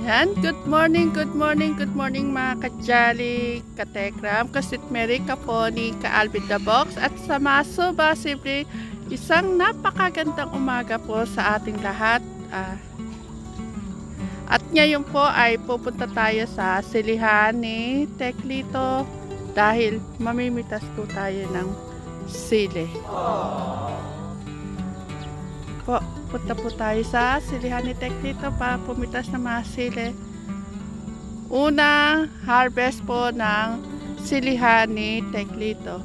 Yan, good morning, good morning, good morning mga ka-Jolly, ka-Tekram, ka-Sweet Mary, ka-Pony, ka-Alvin the Box, at sa mga suba, simple, isang napakagandang umaga po sa ating lahat. At ngayon po ay pupunta tayo sa silihan ni Teklito dahil mamimitas po tayo ng sili. Punta po tayo sa silihan ni Teklito para pumitas ng mga sili. Unang harvest po ng silihan ni Teklito.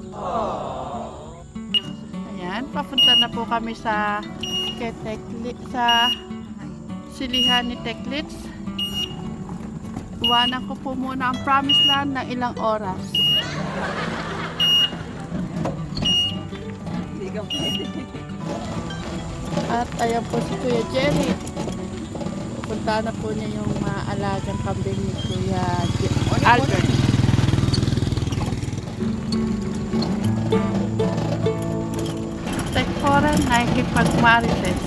Ayan, papunta na po kami sa silihan ni Teklito. Iwanan ko po muna ang promised land ng ilang oras. At ayan po si Kuya Jerry. Punta na po niya yung mga alagang kambing ni Kuya Albert. Tekporan, nakikipagmarites.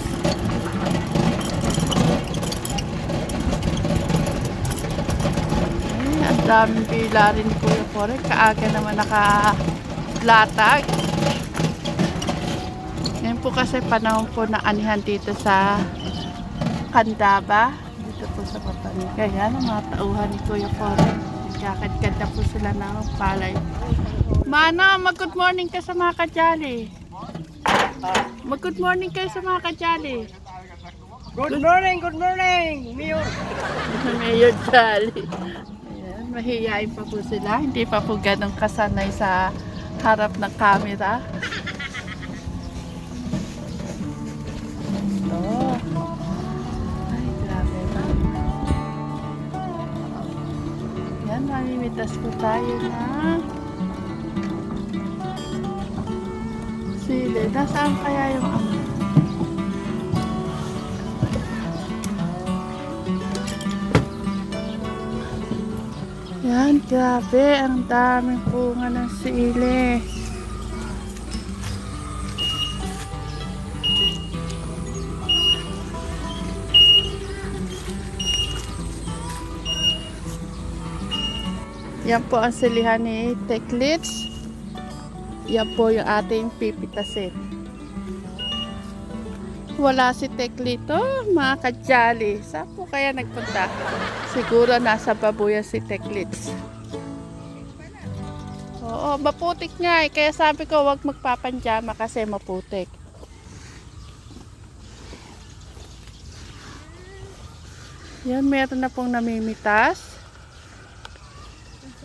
Ang daming bila rin ni Kuya Foren. Kaaga naman nakalatag. Ngayon po kasi panahon po na anihan dito sa Candaba. Dito po sa Papani. Kaya ang mga tauhan ni Kuya Foren. Nagkakad-kad po sila ng palay. Mana, mag-good morning ka sa mga ka-Jolly. Mag-good morning kayo sa mga ka-Jolly. Good morning, Mayor. Mayor Jolly. Ayan, mahihain pa po sila. Hindi pa po ganun kasanay sa harap ng camera. Yan, mamimitas po tayo na sili. Nasaan kaya yung ano? Yan, grabe. Ang daming bunga ng sili. Yan po ang silihan ni Teklito. Yan po yung ating pipitasin. Wala si Teklito, mga ka-Jolly. Saan po kaya nagpunta? Siguro nasa babuyan si Teklito. Oo, maputik nga eh. Kaya sabi ko wag magpapanjama kasi maputik. Yan, meron na pong namimitas.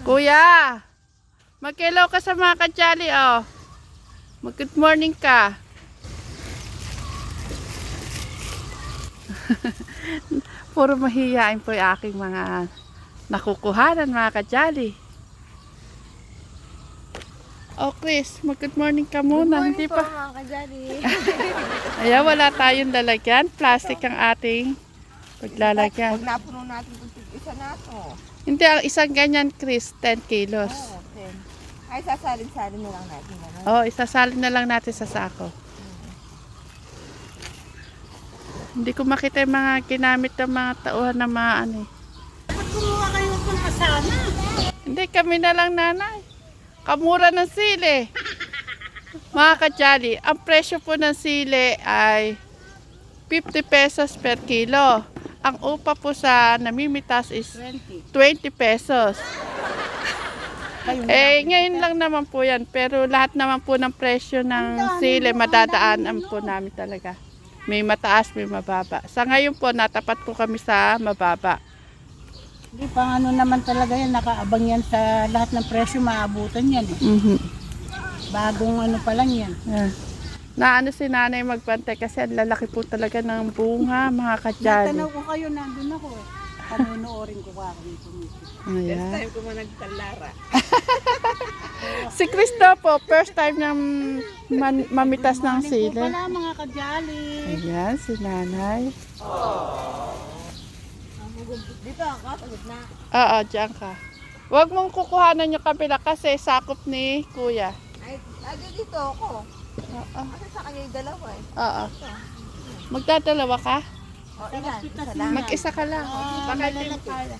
Kuya, mag-hello ka sa mga ka-Jolly, oh. Mag-good morning ka. Puro mahihain po yung aking mga nakukuhanan, mga ka-Jolly. Oh, Chris, mag-good morning ka muna. Hindi pa. Mga ka-Jolly. Ayan, wala tayong lalagyan. Plastic ang ating paglalagyan. Pag napuno natin kung isa na ito. Hindi, ang isang ganyan, Chris, 10 kilos. Oo, 10. Ay, sasalin-salin na lang natin. Oh, isasalin na lang natin sa sako. Hindi ko makita yung mga ginamit ng mga tauhan na mga ano eh. Ba't kumuha kayo kung kasama? Hindi, kami na lang, nanay. Kamura ng sili. Mga ka-Jolly, ang presyo po ng sili ay 50 pesos per kilo. Ang upa po sa namimitas is 20 pesos. Ngayon lang naman po yan. Pero lahat naman po ng presyo ng sili, madadaanan po namin talaga. May mataas, may mababa. Sa ngayon po, natapat po kami sa mababa. Hindi pa ano naman talaga yan, nakaabang yan sa lahat ng presyo, maabutan yan eh. Bagong ano pa lang yan. Naano si nanay magbantay kasi ang lalaki po talaga ng bunga, mga ka-Jolly. Natanaw ko kayo, nandun ako eh. Panunoorin ko ka kami pumipit. Ayan. First time ko man nagtalara. Si Cristo po, first time niyang mamitas ng sili. Wala mga ka-Jolly. Ayan, si nanay. Dito ako, sa gitna. Oo, dyan ka. Huwag mong kukuhanan yung kabila kasi sakop ni kuya. Ay, dito ako. Oo. Kasi sa kanya yung dalawa eh. Oo. Magdadalawa ka? Mag-isa ka lang. Baka ito yung kaya.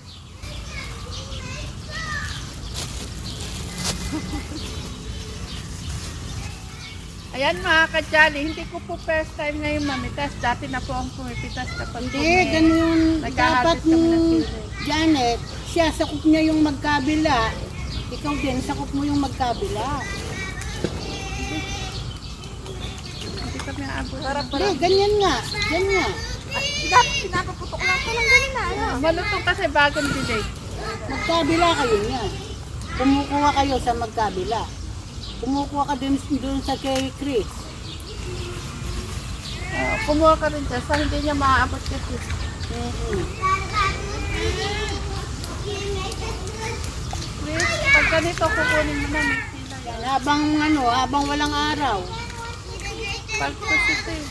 Ayan mga ka-jolly, hindi ko po first time ngayon mamitas. Dati na po ang pumipitas kapag Hindi, ganun. naghahabis Dapat kami ng ni sili. Janet, siya sakop niya yung magkabila. Ikaw din, sakop mo yung magkabila. Hindi kami aabot. Hindi, ganyan nga. Ganyan. Pinapaputok lang ko lang ganun na. Ano? Malutong kasi bagong delay. Magkabila kayo niya. Kumukuha kayo sa magkabila. Kumukuha ka din doon sa kay Chris. Kumuha ka rin dyan sa hindi niya maaabot kasi. Please, pag ganito kukunin mo na may sila yan. Habang walang araw. Pag ito eh.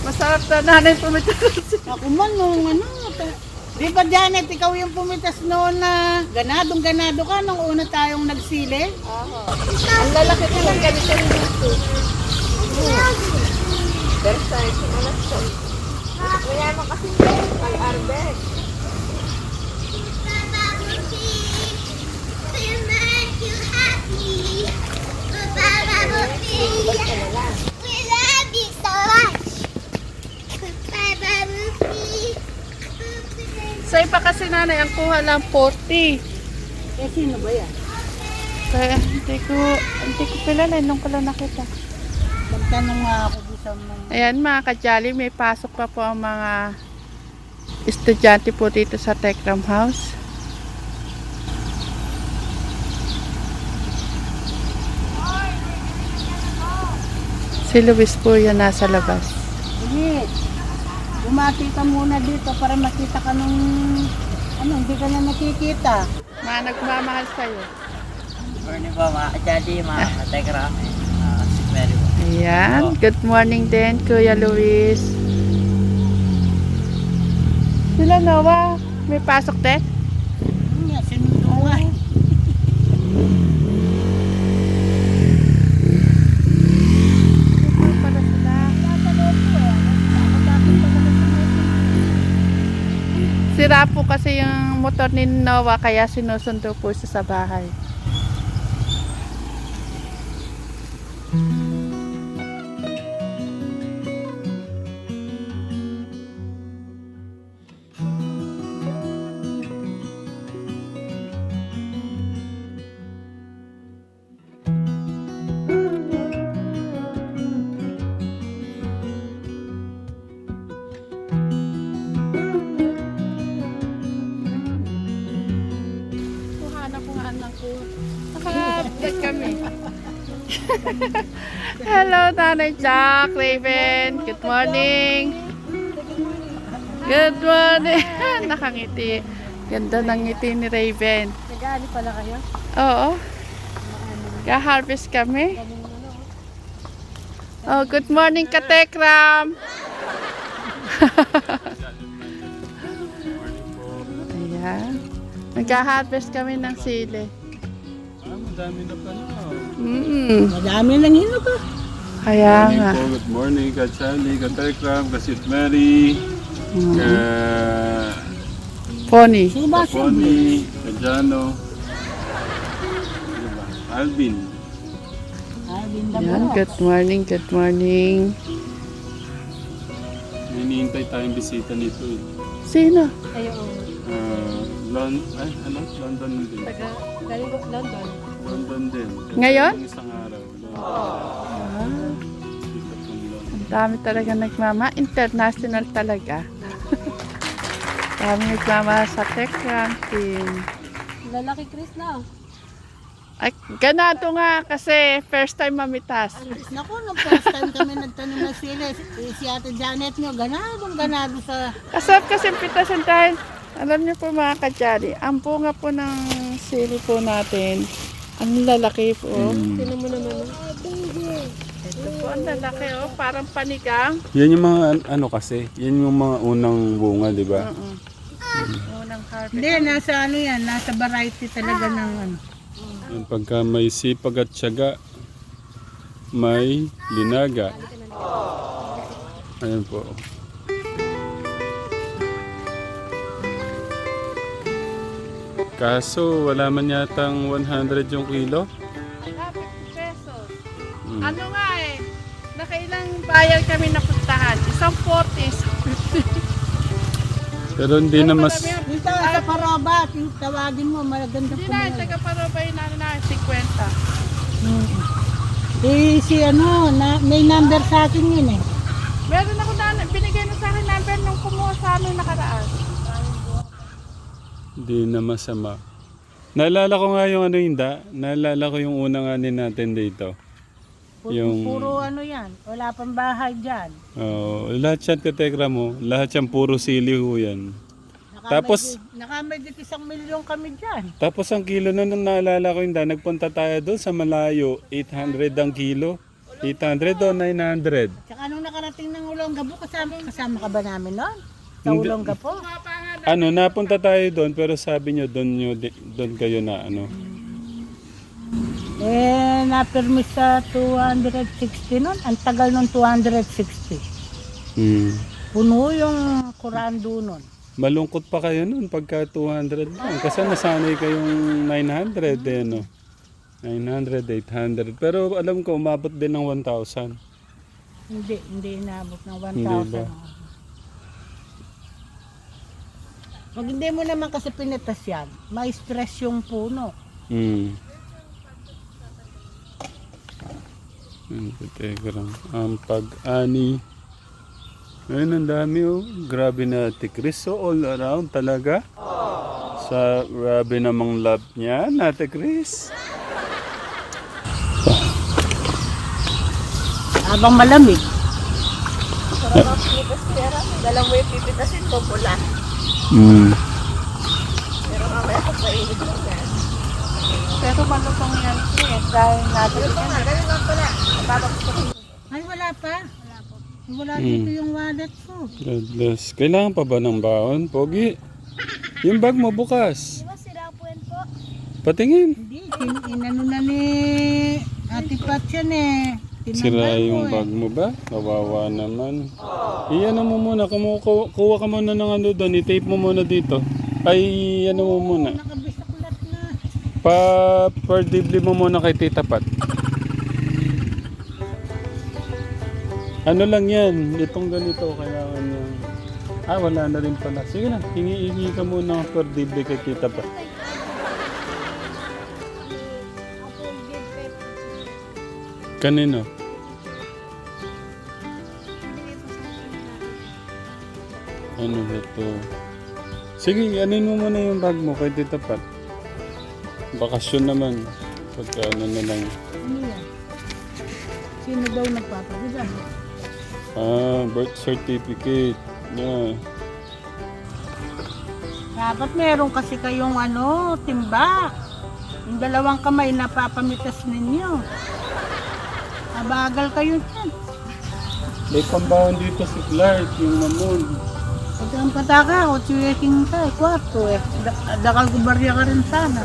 Masarap na nanay pumitas. Ako man nung Di ba Janet, ikaw yung pumitas noon na ganado ka nung una tayong nagsili? Ang lalaki ko lang ganito rin dito. Versailles, sumalas ko. Kaya mo kasi kay Arbet. Sa iba kasi nanay, ang kuha lang 40. Eh, sino ba yan? Kaya hindi ko kilala nung ko lang nakita. Magtanong nga ako doon sa mga... Ayan mga ka-jolly, may pasok pa po ang mga estudyante po dito sa Tekram House. Si Luis po yan nasa labas. Sige, bumati ka muna dito para makita ka nung... hindi ka na nakikita. Mga nagmamahal sa'yo. Morning po mga ka-jolly, mga ka-tekram, si Mary po. Ayan, good morning din Kuya Luis. Sila Noah, may pasok din? Sinundo nga. Para sila. Sira po kasi yung motor ni Noah kaya sinusundo po siya sa bahay. Hanap ko nga anak ko. Naka-update kami. Hello, Nanay Jack, Raven. Good morning. Good morning. Nakangiti. Ganda ng ngiti ni Raven. Nag-aali pala kayo? Oo. Ka-harvest kami. Oh, good morning, Katekram. Ayan. Nag-harvest kami ng sili. Madami na pala. Madami lang yun ba? Kaya nga. Good morning, ka-Charlie, ka-Tekram, ka-Sit Mary, Pony. Sino ba? ka-Pony, ka-Jano, diba? Alvin. Ayan, good morning, good morning. May hinihintay tayong bisita nito eh. Sino? London din. Galing ko London. London din. Ngayon? Yung isang araw. Bisita pong London. Ang dami talaga nagmama. International talaga. Dami nagmama sa Tekram team. Lalaki Chris na. Ay, ganado nga kasi first time mamitas. Naku, nung first time kami nagtanong ng sila, si Ate Janet nyo, ganado sa... Kasap kasi pitasan dahil, alam niyo po mga ka-jolly, ang bunga po ng sili po natin, ang lalaki po. Tinan mo naman. Ito po, ang lalaki parang panigang. Yan yung mga ano kasi, yan yung mga unang bunga, di ba? Unang harvest. Hindi, nasa ano yan, nasa variety talaga ng ano. Yan, pagka may sipag at tiyaga, may linaga. Ayan po. Kaso wala man yatang 100 yung kilo. 50 pesos. Mm. Ano nga eh, nakailang bayan kami napuntahan. Isang 40, isang 50. Pero hindi na mas... Yung sa Paroba, yung tawagin mo, maganda Hindi po na, na. taga Parobay na 50. Si ano, may number sa akin yun eh. Meron ako na, binigay na sa akin number nung kumuha sa amin nakaraan. Hindi na masama. Naalala ko nga yung ano Inda, naalala ko yung unang anin natin dito. Puro ano yan, wala pang bahay dyan. Oh, lahat yan katekra mo, lahat yan puro sili ho yan. Tapos- Nakamedit 1 milyon kami dyan. Tapos ang kilo na nung naalala ko Inda, nagpunta tayo doon sa malayo, 800 ang kilo. 800 o 900. Tsaka nung nakarating ng Olongapo, kasama ka ba namin noon? Sa Hindi. Olongapo? Ano, napunta tayo doon pero sabi nyo doon kayo na ano. Na-permit sa 260 nun. Ang tagal nun 260. Hmm. Puno yung kurando nun. Malungkot pa kayo noon pagka 200 lang. Kasi nasanay kayong 900 eh, no? 900, 800. Pero alam ko, umabot din ng 1,000. Hindi inabot ng 1,000. Hindi ba? Pag hindi mo naman kasi pinitas yan, may stress yung puno. Hmm. Telegram. Ang pag-ani. Ayun, ang dami oh. Grabe na Ate Chris. So all around talaga. Sa grabe namang love niya, Ate Chris. Habang malamig. Sarap ang pipitas pera. Dala mo yung pipitasin ko, pula. Hmm. Pero mamaya ko painit lang yan. Pero malutong yan eh, dahil natin Ito nga, ganun lang pala. Babagsak ko. Ay, wala pa. Wala dito yung wallet ko. God bless. Kailangan pa ba ng baon, Pogi? Yung bag mo bukas. Di ba sira po yan po? Patingin. Hindi, inano na ni Ate Pat yan eh. Sira Tinanggal yung ko bag mo ba? Kawawa naman. Iyan mo muna. Kuha ka muna ng ano doon. I-tape mo muna dito. Ay, ano mo muna. Nakabisaklat na. Per-dibli mo muna kay Tita Pat. Ano lang yan. Itong ganito. Kailangan yan. Ah, wala na rin pala. Sige na. Hingi ka muna ng per-dibli kay Tita Pat. Kanino? Ano ba to? Sige, anin mo muna yung bag mo kay Tita Pat. Bakasyon naman. Pagka ano na lang. Ano yan? Sino daw nagpapagida? Ah, birth certificate. Yeah. Dapat meron kasi kayong ano, timba. Yung 2 kamay na papamitas ninyo. Abagal kayo dyan. May pambawon dito si Clark, yung mamon. Pag ang pataka, 8 ka, 4 eh. Dakal ko barya ka rin sana.